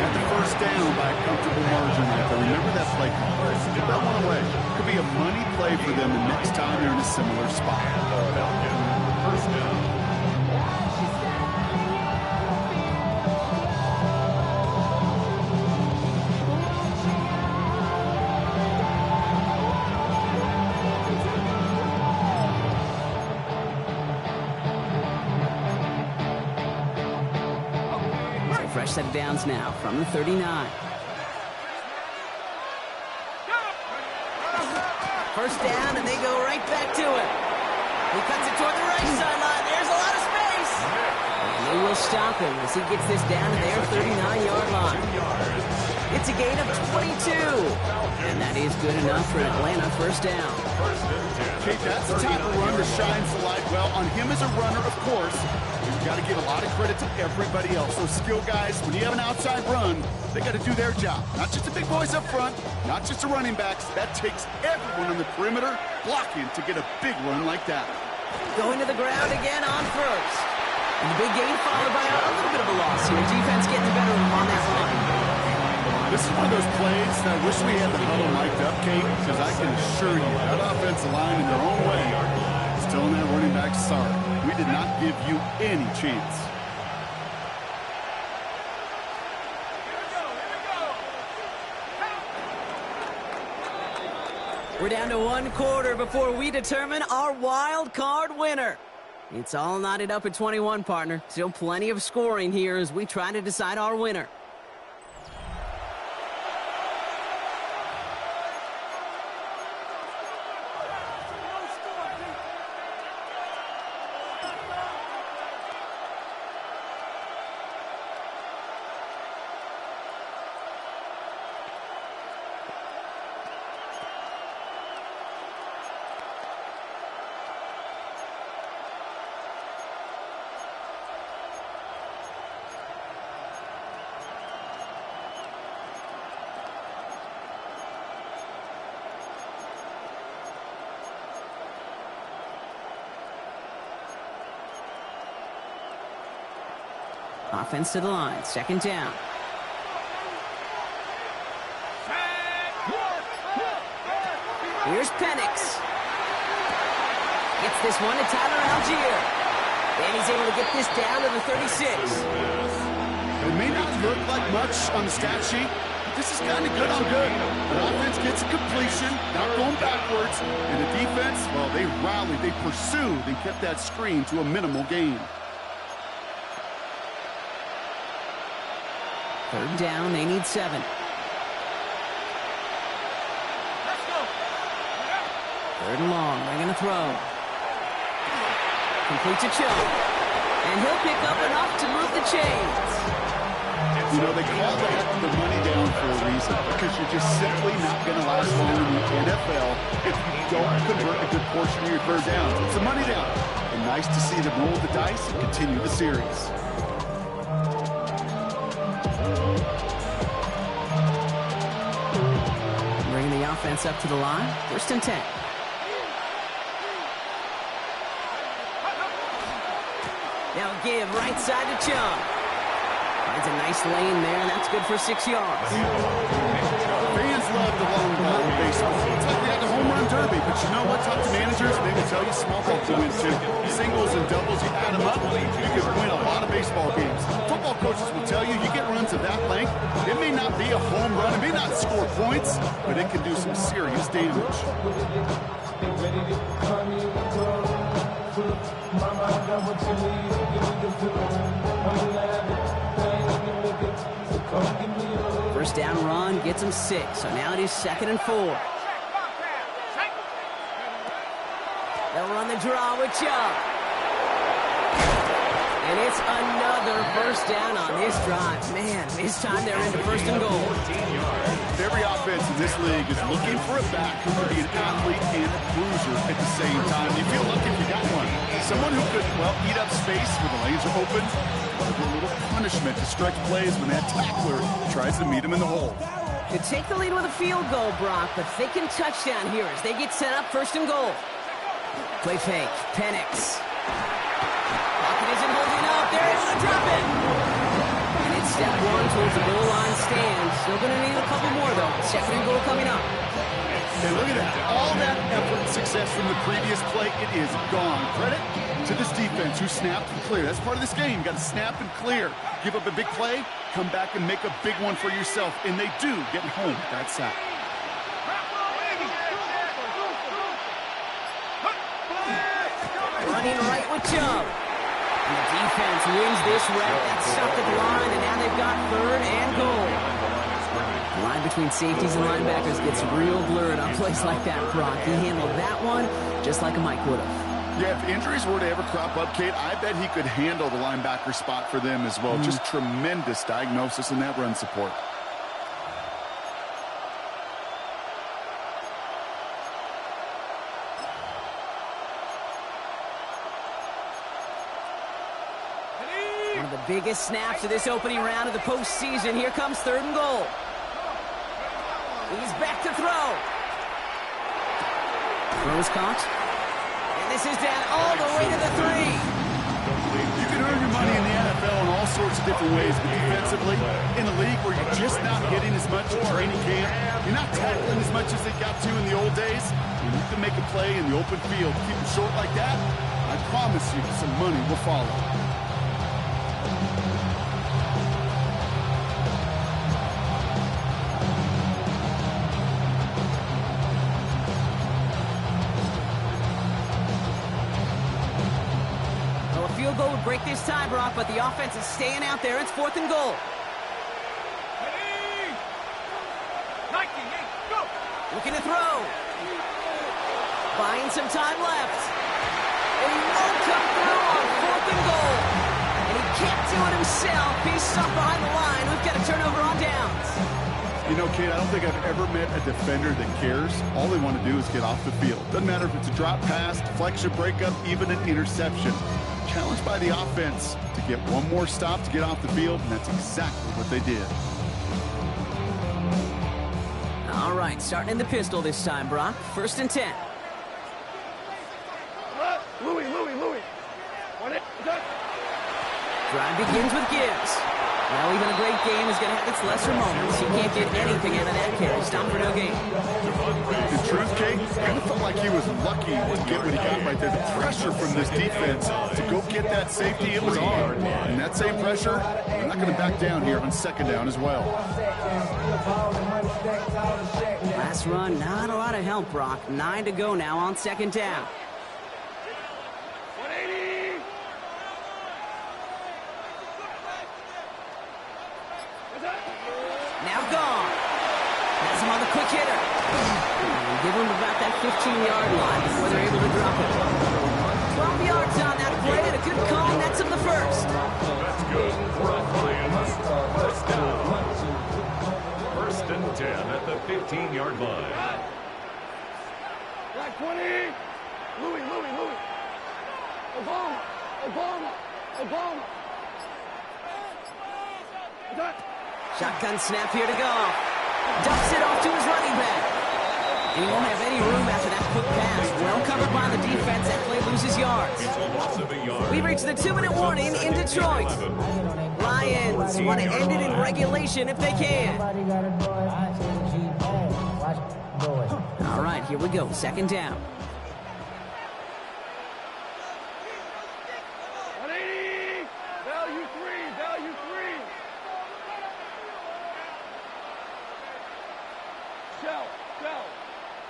At the first down by a comfortable margin right there. Remember that play call. Get that one away. Could be a money play for them the next time they're in a similar spot. First down. Fresh set of downs now from the 39. First down, and they go right back to it. He cuts it toward the right sideline. There's a lot of space. And they will stop him as he gets this down to their 39-yard line. It's a gain of 22. And that is good enough for an Atlanta first down. Okay, that's the type of run that shines the light well on him as a runner, of course. You've got to give a lot of credit to everybody else. Those skill guys, when you have an outside run, they got to do their job. Not just the big boys up front, not just the running backs. That takes everyone on the perimeter blocking to get a big run like that. Going to the ground again on first. And the big gain followed by a little bit of a loss here. Defense getting the better of him on that run. This is one of those plays that I wish we had the huddle mic'd up, Kate, because I can assure you that offensive line in their own way is telling that running back, sorry, we did not give you any chance. We're down to 1 quarter before we determine our wild card winner. It's all knotted up at 21, partner. Still plenty of scoring here as we try to decide our winner. Offense to the line. 2nd down. Here's Penix. Gets this one to Tyler Algier. And he's able to get this down to the 36. It may not look like much on the stat sheet, This is kind of good on good. The offense gets a completion, not going backwards, and the defense, well, they rallied, they pursued, and kept that screen to a minimal gain. Third down, they need 7. Let's go. Third and long, they're going to throw. Complete to Chubb. And he'll pick up enough to move the chains. You know, they call that the money down for a reason, because you're just simply not going to last long in the NFL if you don't convert a good portion of your third downs. It's a money down. And nice to see them roll the dice and continue the series. Bringing the offense up to the line. First and 10. Now give right side to Chubb. Finds a nice lane there, and that's good for 6 yards. Fans love the long ball in baseball. It's like we had the home run derby, but you know what? Talk to managers, they will tell you small ball to win too. Singles and doubles, you add them up, you can win a lot of baseball games. Football coaches will tell you, you get runs of that length, it may not be a home run, it may not score points, but it can do some serious damage. First down run gets him 6, so now it is 2nd and 4. They'll run the draw with Chubb. And it's another first down on this drive. Man, this time they're into 1st and goal. Every offense in this league is looking for a back who can be an athlete and a bruiser at the same time. You feel lucky if you got one. Someone who could, well, eat up space when the lanes are open. A little punishment to stretch plays when that tackler tries to meet him in the hole. Could take the lead with a field goal, Brock, but they can touchdown here as they get set up 1st and goal. Play fake. Penix. Pocket isn't holding up. They're able to drop it. And it's step 1 towards the goal line stand. Still going to need a couple more, though. 2nd and goal coming up. And look at that. All that effort and success from the previous play, it is gone. Credit to this defense who snapped and cleared. That's part of this game. You got to snap and clear. Give up a big play, come back and make a big one for yourself. And they do get home with that sack. Running right with Chubb. And the defense wins this rep. That's stopped at the line, and now they've got 3rd and goal. The line between safeties and linebackers gets real blurred on plays like that, Brock. He handled that one just like a Mike would have. Yeah, if injuries were to ever crop up, Kate, I bet he could handle the linebacker spot for them as well. Just tremendous diagnosis in that run support. One of the biggest snaps of this opening round of the postseason. Here comes 3rd and goal. He's back to throw. Throws caught. And this is down all the way to the 3. You can earn your money in the NFL in all sorts of different ways, but defensively, in a league where you're just not getting as much in training camp, you're not tackling as much as they got to in the old days, and you can make a play in the open field. Keep it short like that, I promise you some money will follow. Field goal would break this tie, Brock, but the offense is staying out there. It's 4th and goal. Looking to throw. Buying some time left. And he won't come through on 4th and goal. And he can't do it himself. He's stuck behind the line. We've got a turnover on downs. You know, Kate, I don't think I've ever met a defender that cares. All they want to do is get off the field. Doesn't matter if it's a drop pass, deflection, breakup, even an interception. Challenged by the offense to get one more stop to get off the field, and that's exactly what they did. All right, starting in the pistol this time, Brock. 1st and 10. Louis. Drive begins with Gibbs. Well, even a great game is going to have its lesser moments. He can't get anything out of that carry. Stop for no gain. The truth, Kate, I felt like he was lucky to get what he got right there. The pressure from this defense to go get that safety, it was on. And that same pressure, they're not going to back down here on second down as well. Last run, not a lot of help, Brock. 9 to go now on second down. 180. Now gone. Has him on the quick hitter. And give him about that 15-yard line before they're able to drop it. 12 yards on that play, and a good call nets him the first. That's good for a Lions. First down. First and 10 at the 15-yard line. Black 20. Louis. Obama. Shotgun snap here to go. Dumps it off to his running back. And he won't have any room after that quick pass. Well covered by the defense. That play loses yards. It's a loss of a yard. We've reached the 2-minute warning in Detroit. Lions want to end it in regulation if they can. All right, here we go. Second down. 180. Value 3.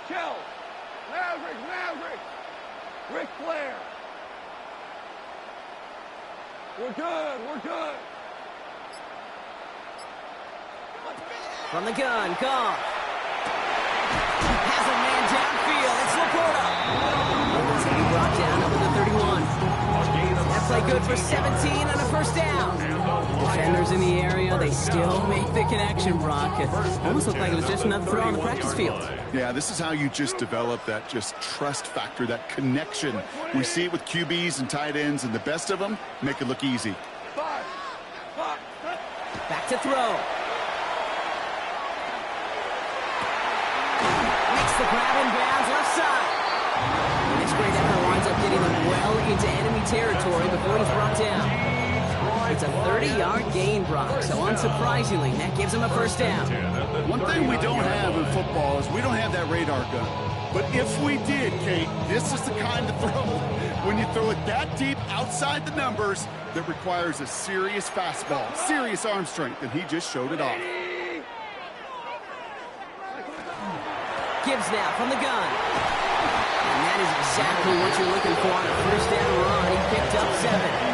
Shell. Maverick. Ric Flair. We're good. From the gun, Goff. Has a man downfield. It's Laporta. It's going to be brought down over the 31. That play good for 17 and a first down. Defenders in the area, they still make the connection, Brock. It almost looked like it was just another throw on the practice field. Yeah, this is how you just develop that just trust factor, that connection. We see it with QBs and tight ends, and the best of them make it look easy. Back to throw. Makes the grab in bounds left side. This great effort winds up getting them well into enemy territory before he's brought down. It's a 30-yard gain, Brock, so unsurprisingly, that gives him a first down. One thing we don't have in football is we don't have that radar gun. But if we did, Kate, this is the kind of throw, when you throw it that deep outside the numbers, that requires a serious fastball, serious arm strength, and he just showed it off. Gibbs now from the gun. And that is exactly what you're looking for on a first down run. He picked up 7.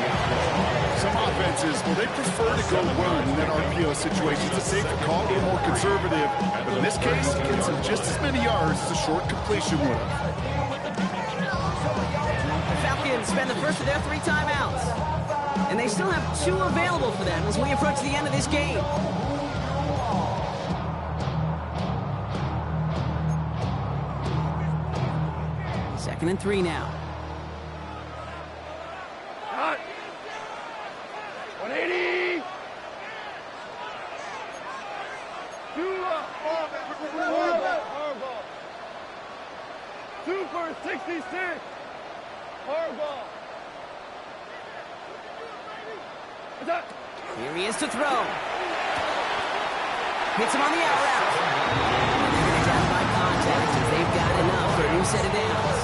Some offenses, well, they prefer to go run in that RPO situation. It's a safer call, a little more conservative. But in this case, it gets him just as many yards as a short completion would have. The Falcons spend the first of their 3 timeouts. And they still have 2 available for them as we approach the end of this game. Second and 3 now. 180. 2 for 66. Hardball. Here he is to throw. Hits him on the out route. And they're going to down by contact as they've got enough for a new set of downs.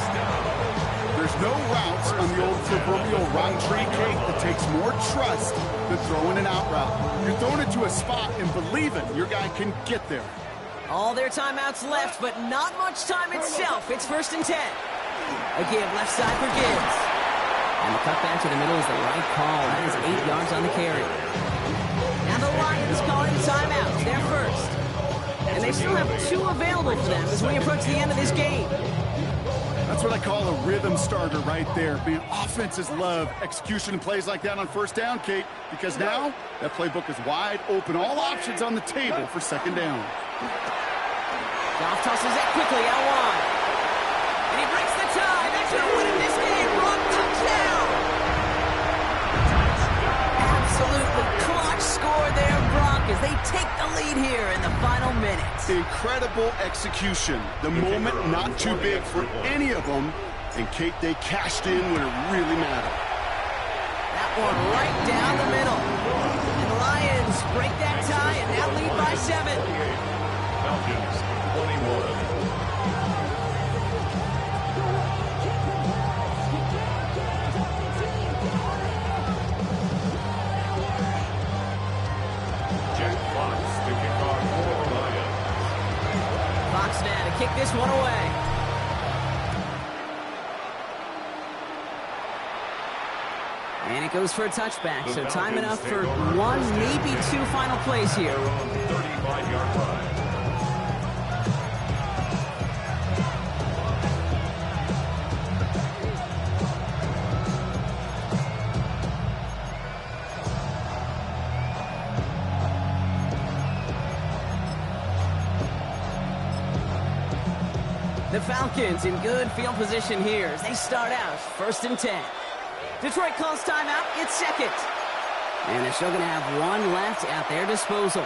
There's no routes on the old proverbial route tree, Kate, that takes more trust than throwing an out route. You're throwing it to a spot and believing your guy can get there. All their timeouts left, but not much time itself. It's first and 10. A give left side for Gibbs. And the cut back to the middle is the right call. That is 8 yards on the carry. Now the Lions calling timeouts. They're first. And they still have 2 available for them as we approach the end of this game. That's what I call a rhythm starter right there. Man, offenses love execution and plays like that on first down, Kate, because now that playbook is wide open. All options on the table for second down. Goff tosses that quickly out wide. And he breaks the tie. That's going to win him this game. Run touchdown. Absolutely clutch score there, Brock, as they take the lead here in the final minutes. Incredible execution. The moment not too big for any of them. And, Kate, they cashed in when it really mattered. That one right down the middle. And the Lions Falcons break that tie and now lead by 7. Falcons 21. Fox now to kick this one away. And it goes for a touchback, so time enough for one, maybe two final plays here. 35-yard line. The Falcons in good field position here as they start out 1st and 10. Detroit calls timeout. It's 2nd. And they're still going to have one left at their disposal.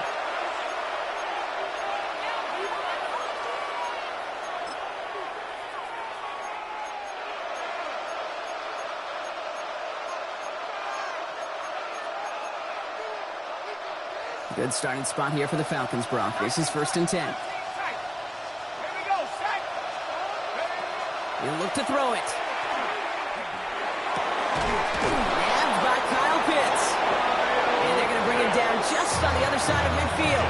Good starting spot here for the Falcons, Brock. This is 1st and 10. He'll look to throw it. Nabbed by Kyle Pitts. And they're going to bring him down just on the other side of midfield.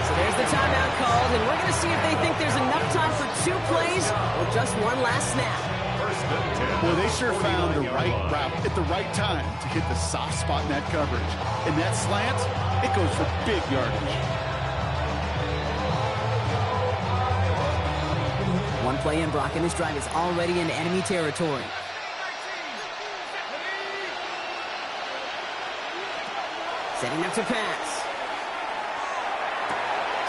So there's the timeout called, and we're going to see if they think there's enough time for 2 plays or just one last snap. Well, they sure found the right route at the right time to hit the soft spot in that coverage. And that slant, it goes for big yardage. One play in, Brock, and this drive is already into enemy territory. Setting up to pass.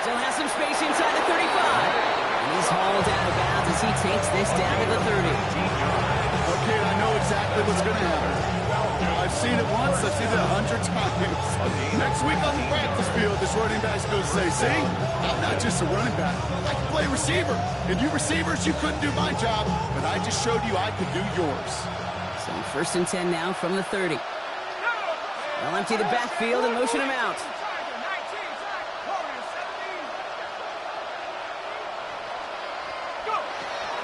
Still has some space inside the 35. And he's hauled out of bounds as he takes this down to the 30. Okay, I know exactly what's going to happen. I've seen it once, I've seen it 100 times. Next week on the practice field, this running back's going to say, see, I'm not just a running back. I can play receiver. And you receivers, you couldn't do my job, but I just showed you I could do yours. So 1st and 10 now from the 30. They'll empty the backfield and motion him out.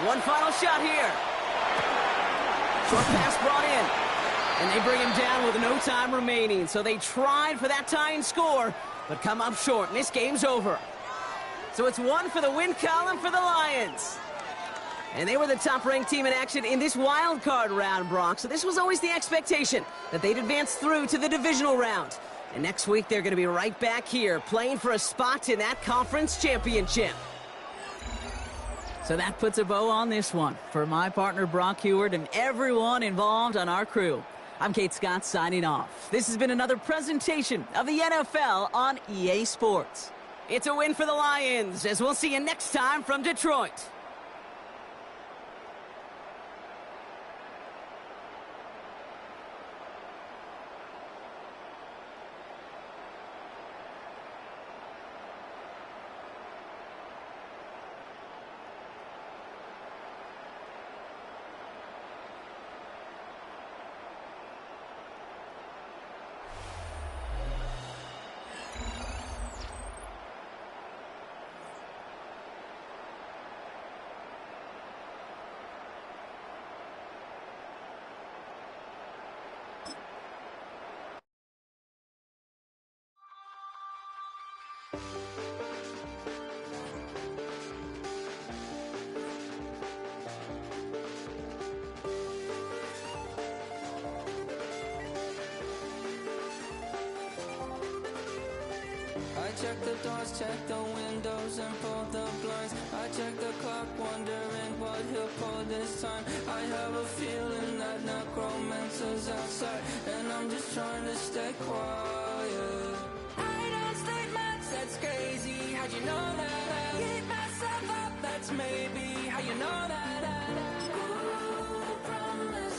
One final shot here. Short pass brought in. And they bring him down with no time remaining. So they tried for that tying score, but come up short, and this game's over. So it's 1 for the win column for the Lions. And they were the top-ranked team in action in this wild card round, Brock. So this was always the expectation that they'd advance through to the divisional round. And next week, they're going to be right back here playing for a spot in that conference championship. So that puts a bow on this one. For my partner, Brock Heward, and everyone involved on our crew, I'm Kate Scott signing off. This has been another presentation of the NFL on EA Sports. It's a win for the Lions, as we'll see you next time from Detroit. Check the doors, check the windows, and pull the blinds. I check the clock, wondering what he'll pull this time. I have a feeling that necromancer's outside, and I'm just trying to stay quiet. I don't sleep much, that's crazy. How'd you know that? Keep myself up, that's maybe how you know that.